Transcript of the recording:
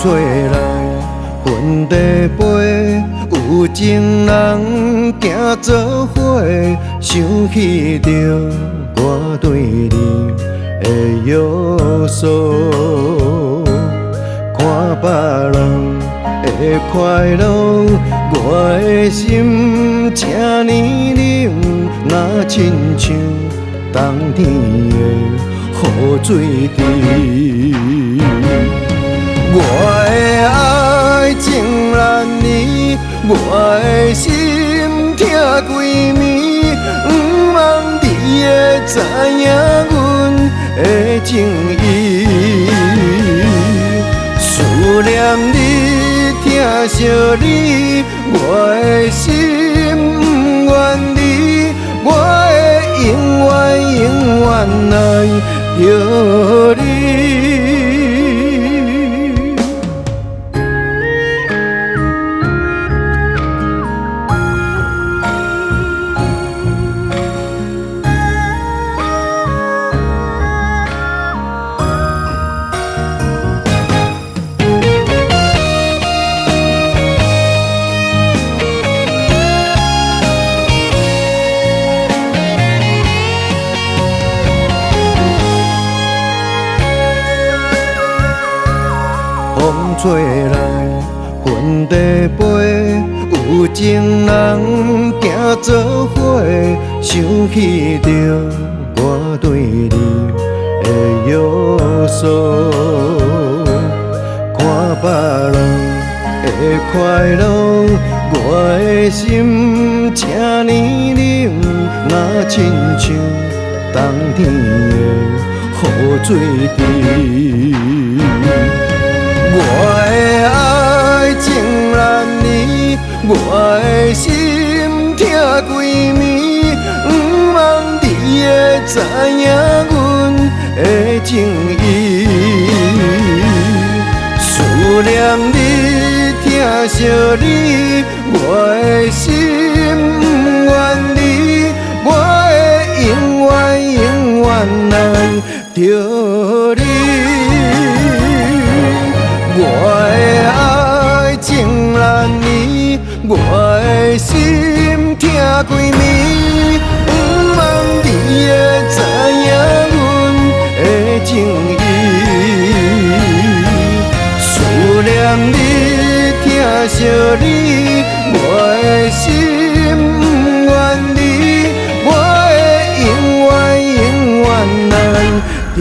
吹来云地飞，有情人行做伙，想起着我对你的约束。看别人的快乐，我的心这呢冷，若亲像冬天的雨水滴。我的爱情难离，我的心痛几暝，不望你会知影阮的情意。思念你，疼惜你，我的心不愿离，我会永远爱着你。风吹来云地飞，有情人行做伙，想起着我对你的约束。看别人的快乐，我的心这呢冷，若亲像冬天的雨水滴。我的爱情难离，我的心痛几暝，不望你会知影阮的情意。思念你，疼惜你，我的心不愿离，我会永远爱着你。我的爱情难离，我的心痛几暝，不望你会知影阮的情意。思念你，疼惜你，我的心不愿离，我会永远爱着